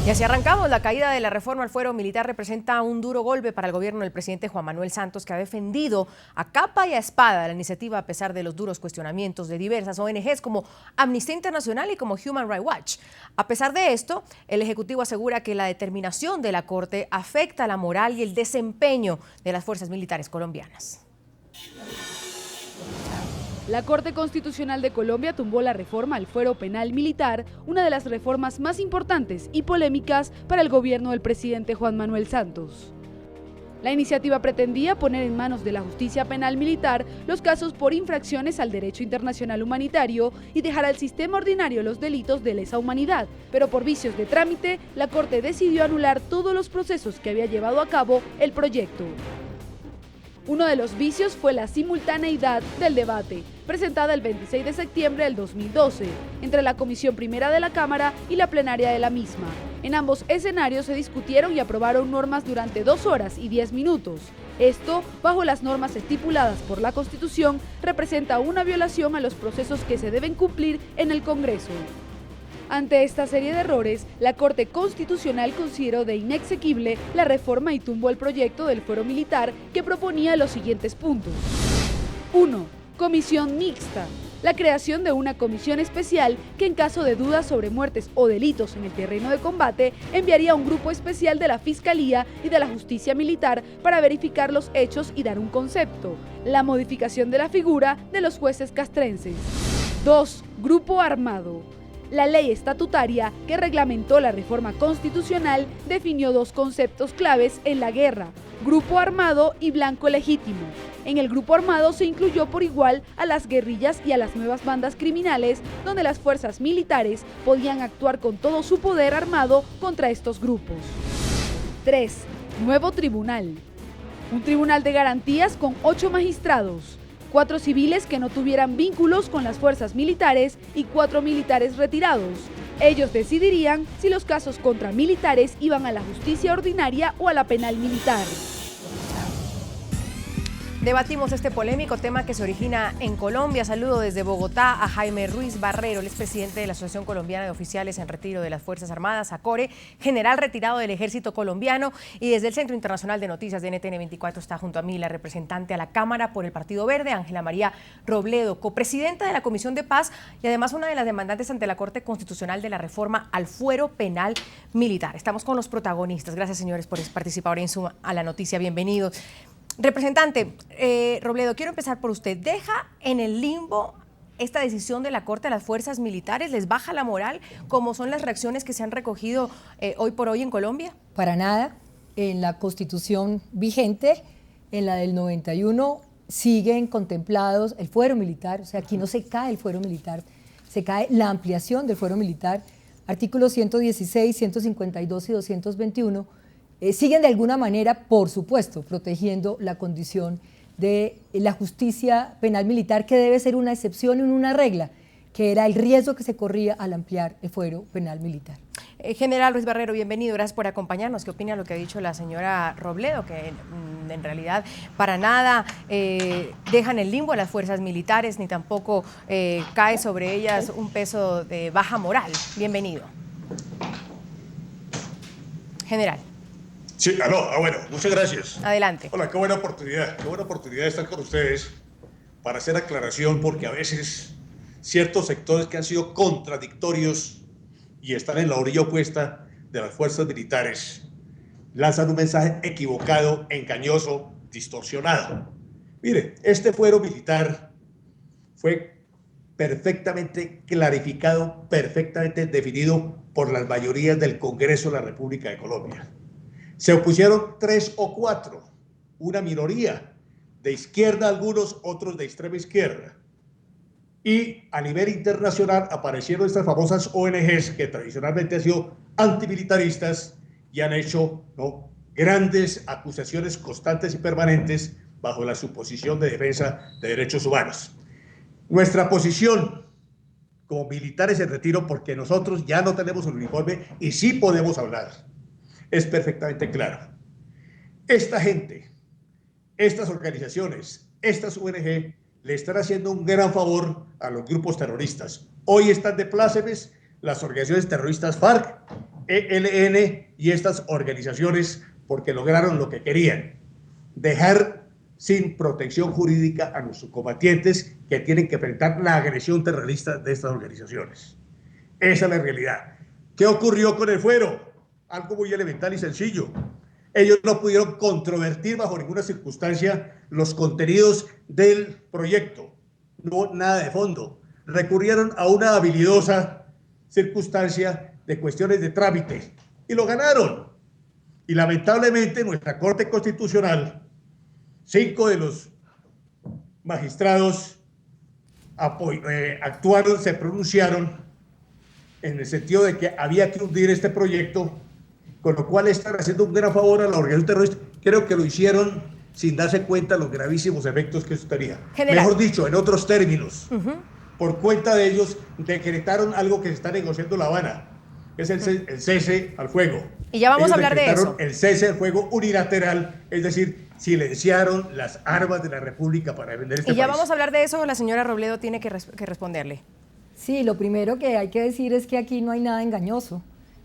Y así arrancamos. La caída de la reforma al fuero militar representa un duro golpe para el gobierno del presidente Juan Manuel Santos, que ha defendido a capa y a espada la iniciativa a pesar de los duros cuestionamientos de diversas ONGs como Amnistía Internacional y como Human Rights Watch. A pesar de esto, el Ejecutivo asegura que la determinación de la Corte afecta la moral y el desempeño de las fuerzas militares colombianas. La Corte Constitucional de Colombia tumbó la reforma al fuero penal militar, una de las reformas más importantes y polémicas para el gobierno del presidente Juan Manuel Santos. La iniciativa pretendía poner en manos de la justicia penal militar los casos por infracciones al derecho internacional humanitario y dejar al sistema ordinario los delitos de lesa humanidad, pero por vicios de trámite, la Corte decidió anular todos los procesos que había llevado a cabo el proyecto. Uno de los vicios fue la simultaneidad del debate, presentada el 26 de septiembre del 2012, entre la Comisión Primera de la Cámara y la plenaria de la misma. En ambos escenarios se discutieron y aprobaron normas durante 2 horas y 10 minutos. Esto, bajo las normas estipuladas por la Constitución, representa una violación a los procesos que se deben cumplir en el Congreso. Ante esta serie de errores, la Corte Constitucional consideró de inexequible la reforma y tumbó el proyecto del fuero militar que proponía los siguientes puntos. 1. Comisión mixta. La creación de una comisión especial que en caso de dudas sobre muertes o delitos en el terreno de combate enviaría a un grupo especial de la Fiscalía y de la Justicia Militar para verificar los hechos y dar un concepto. La modificación de la figura de los jueces castrenses. 2. Grupo armado. La ley estatutaria que reglamentó la reforma constitucional definió 2 conceptos claves en la guerra: grupo armado y blanco legítimo. En el grupo armado se incluyó por igual a las guerrillas y a las nuevas bandas criminales, donde las fuerzas militares podían actuar con todo su poder armado contra estos grupos. 3. Nuevo tribunal. Un tribunal de garantías con 8 magistrados. 4 civiles que no tuvieran vínculos con las fuerzas militares y 4 militares retirados. Ellos decidirían si los casos contra militares iban a la justicia ordinaria o a la penal militar. Debatimos este polémico tema que se origina en Colombia. Saludo desde Bogotá a Jaime Ruiz Barrero, el expresidente de la Asociación Colombiana de Oficiales en Retiro de las Fuerzas Armadas, ACORE, general retirado del Ejército Colombiano. Y desde el Centro Internacional de Noticias de NTN 24 está junto a mí la representante a la Cámara por el Partido Verde, Ángela María Robledo, copresidenta de la Comisión de Paz y además una de las demandantes ante la Corte Constitucional de la reforma al fuero penal militar. Estamos con los protagonistas. Gracias, señores, por participar en Suma a la Noticia. Bienvenidos. Representante Robledo, quiero empezar por usted. ¿Deja en el limbo esta decisión de la Corte a las fuerzas militares? ¿Les baja la moral, como son las reacciones que se han recogido hoy por hoy en Colombia? Para nada. En la Constitución vigente, en la del 91, siguen contemplados el fuero militar. O sea, aquí no se cae el fuero militar, se cae la ampliación del fuero militar. Artículos 116, 152 y 221 siguen de alguna manera, por supuesto, protegiendo la condición de la justicia penal militar, que debe ser una excepción y una regla, que era el riesgo que se corría al ampliar el fuero penal militar. General Ruiz Barrero, bienvenido, gracias por acompañarnos. ¿Qué opina lo que ha dicho la señora Robledo? Que en realidad para nada dejan en limbo a las fuerzas militares, ni tampoco cae sobre ellas un peso de baja moral. Bienvenido. General. Sí, bueno, muchas gracias. Adelante. Hola, qué buena oportunidad de estar con ustedes para hacer aclaración, porque a veces ciertos sectores que han sido contradictorios y están en la orilla opuesta de las fuerzas militares lanzan un mensaje equivocado, engañoso, distorsionado. Mire, este fuero militar fue perfectamente clarificado, perfectamente definido por las mayorías del Congreso de la República de Colombia. Se opusieron 3 o 4, una minoría, de izquierda algunos, otros de extrema izquierda. Y a nivel internacional aparecieron estas famosas ONGs que tradicionalmente han sido antimilitaristas y han hecho grandes acusaciones constantes y permanentes bajo la suposición de defensa de derechos humanos. Nuestra posición como militares en retiro, porque nosotros ya no tenemos el uniforme y sí podemos hablar, es perfectamente claro. Esta gente, estas organizaciones, estas ONG, le están haciendo un gran favor a los grupos terroristas. Hoy están de plácemes las organizaciones terroristas FARC ELN y estas organizaciones porque lograron lo que querían, dejar sin protección jurídica a nuestros combatientes que tienen que enfrentar la agresión terrorista de estas organizaciones. Esa es la realidad. ¿Qué ocurrió con el fuero? Algo muy elemental y sencillo. Ellos no pudieron controvertir bajo ninguna circunstancia los contenidos del proyecto. No hubo nada de fondo. Recurrieron a una habilidosa circunstancia de cuestiones de trámite y lo ganaron. Y lamentablemente nuestra Corte Constitucional, 5 de los magistrados actuaron, se pronunciaron en el sentido de que había que hundir este proyecto, con lo cual están haciendo un gran favor a la organización terrorista. Creo que lo hicieron sin darse cuenta de los gravísimos efectos que eso tenía. Mejor dicho, en otros términos, por cuenta de ellos decretaron algo que se está negociando en La Habana, que es el cese al fuego. Y ya vamos a hablar de eso. El cese al fuego unilateral, es decir, silenciaron las armas de la República para defender este país. Y ya vamos a hablar de eso, la señora Robledo tiene que responderle. Sí, lo primero que hay que decir es que aquí no hay nada engañoso.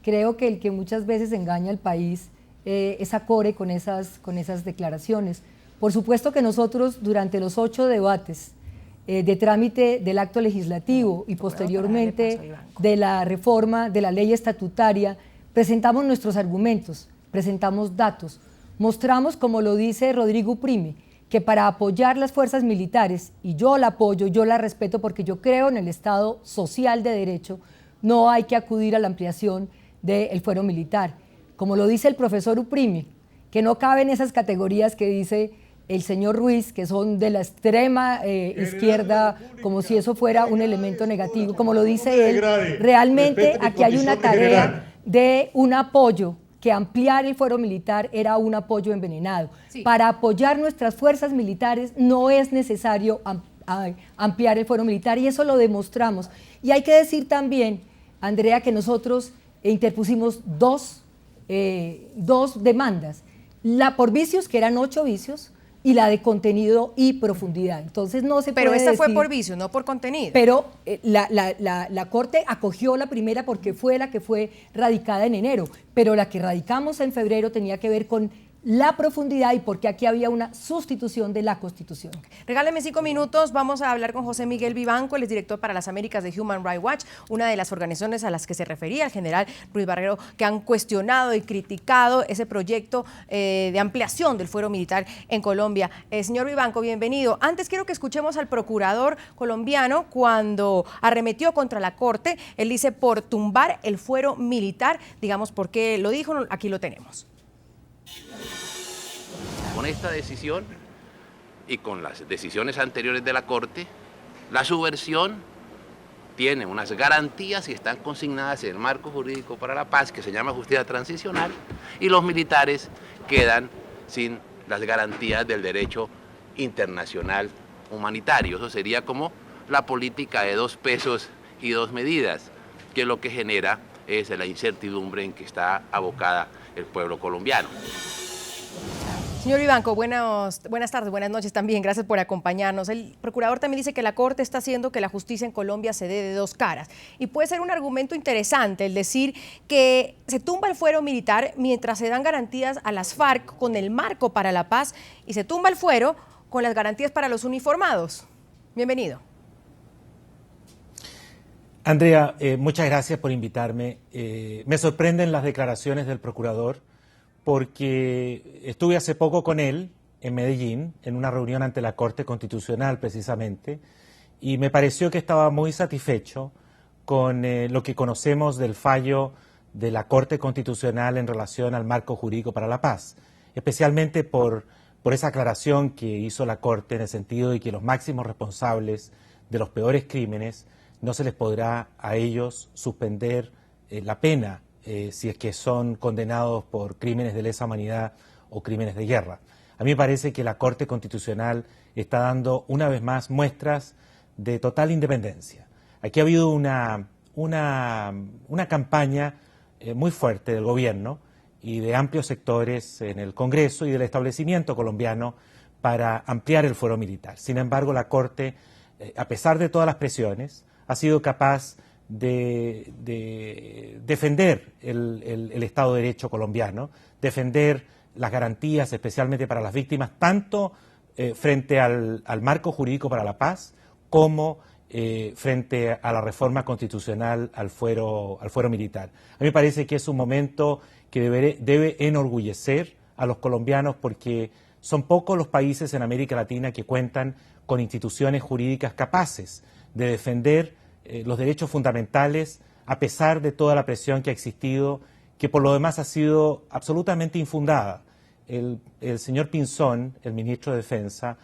Creo que el que muchas veces engaña al país es Acore con esas declaraciones. Por supuesto que nosotros durante los 8 debates de trámite del acto legislativo y posteriormente de la reforma de la ley estatutaria, presentamos nuestros argumentos, presentamos datos, mostramos, como lo dice Rodrigo Uprime, que para apoyar las fuerzas militares, y yo la apoyo, yo la respeto porque yo creo en el Estado social de derecho, no hay que acudir a la ampliación del fuero militar. Como lo dice el profesor Uprime, que no caben esas categorías que dice el señor Ruiz, que son de la extrema izquierda, como si eso fuera un elemento negativo. Como lo dice él, realmente aquí hay una tarea de un apoyo, que ampliar el fuero militar era un apoyo envenenado. Sí. Para apoyar nuestras fuerzas militares no es necesario ampliar el fuero militar, y eso lo demostramos. Y hay que decir también, Andrea, que nosotros interpusimos dos demandas, la por vicios, que eran 8 vicios, y la de contenido y profundidad. Entonces no se puede Pero esta decir, fue por vicio, no por contenido. Pero la Corte acogió la primera porque fue la que fue radicada en enero, pero la que radicamos en febrero tenía que ver con la profundidad y porque aquí había una sustitución de la Constitución. Regáleme 5 minutos, vamos a hablar con José Miguel Vivanco, él es director para las Américas de Human Rights Watch, una de las organizaciones a las que se refería el general Ruiz Barrero, que han cuestionado y criticado ese proyecto de ampliación del fuero militar en Colombia. Señor Vivanco, bienvenido. Antes quiero que escuchemos al procurador colombiano cuando arremetió contra la Corte. Él dice por tumbar el fuero militar, digamos por qué lo dijo, aquí lo tenemos. Con esta decisión y con las decisiones anteriores de la Corte, la subversión tiene unas garantías y están consignadas en el marco jurídico para la paz, que se llama justicia transicional, y los militares quedan sin las garantías del derecho internacional humanitario. Eso sería como la política de 2 pesos y 2 medidas, que lo que genera es la incertidumbre en que está abocada el pueblo colombiano. Señor Vivanco, buenas tardes, buenas noches también, gracias por acompañarnos. El procurador también dice que la Corte está haciendo que la justicia en Colombia se dé de 2 caras. Y puede ser un argumento interesante el decir que se tumba el fuero militar mientras se dan garantías a las FARC con el marco para la paz y se tumba el fuero con las garantías para los uniformados. Bienvenido. Andrea, muchas gracias por invitarme. Me sorprenden las declaraciones del procurador, porque estuve hace poco con él en Medellín, en una reunión ante la Corte Constitucional precisamente, y me pareció que estaba muy satisfecho con lo que conocemos del fallo de la Corte Constitucional en relación al marco jurídico para la paz, especialmente por esa aclaración que hizo la Corte en el sentido de que los máximos responsables de los peores crímenes no se les podrá a ellos suspender la pena si es que son condenados por crímenes de lesa humanidad o crímenes de guerra. A mí me parece que la Corte Constitucional está dando una vez más muestras de total independencia. Aquí ha habido una campaña muy fuerte del gobierno y de amplios sectores en el Congreso y del establecimiento colombiano para ampliar el fuero militar. Sin embargo, la Corte, a pesar de todas las presiones, ha sido capaz de defender el Estado de Derecho colombiano, defender las garantías especialmente para las víctimas, tanto frente al marco jurídico para la paz como frente a la reforma constitucional al fuero militar. A mí me parece que es un momento que debe enorgullecer a los colombianos porque son pocos los países en América Latina que cuentan con instituciones jurídicas capaces de defender los derechos fundamentales a pesar de toda la presión que ha existido, que por lo demás ha sido absolutamente infundada. El señor Pinzón, el ministro de Defensa,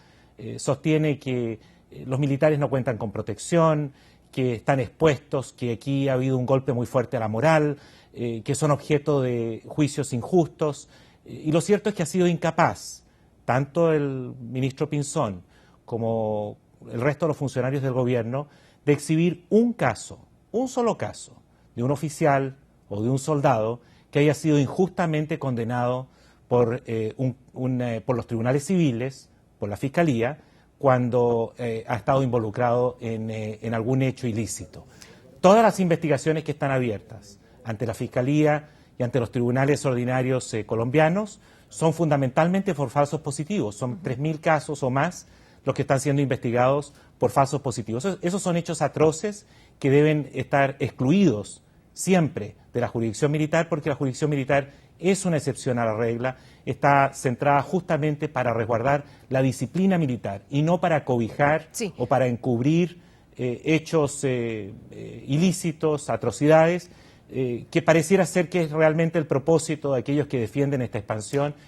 sostiene que los militares no cuentan con protección, que están expuestos, que aquí ha habido un golpe muy fuerte a la moral, que son objeto de juicios injustos. Y lo cierto es que ha sido incapaz, tanto el ministro Pinzón como el resto de los funcionarios del gobierno, de exhibir un caso, un solo caso, de un oficial o de un soldado que haya sido injustamente condenado por los tribunales civiles, por la Fiscalía, cuando ha estado involucrado en algún hecho ilícito. Todas las investigaciones que están abiertas ante la Fiscalía y ante los tribunales ordinarios colombianos son fundamentalmente por falsos positivos. Son 3.000 casos o más los que están siendo investigados por falsos positivos. Esos son hechos atroces que deben estar excluidos siempre de la jurisdicción militar, porque la jurisdicción militar es una excepción a la regla, está centrada justamente para resguardar la disciplina militar y no para cobijar o para encubrir hechos ilícitos, atrocidades, que pareciera ser que es realmente el propósito de aquellos que defienden esta expansión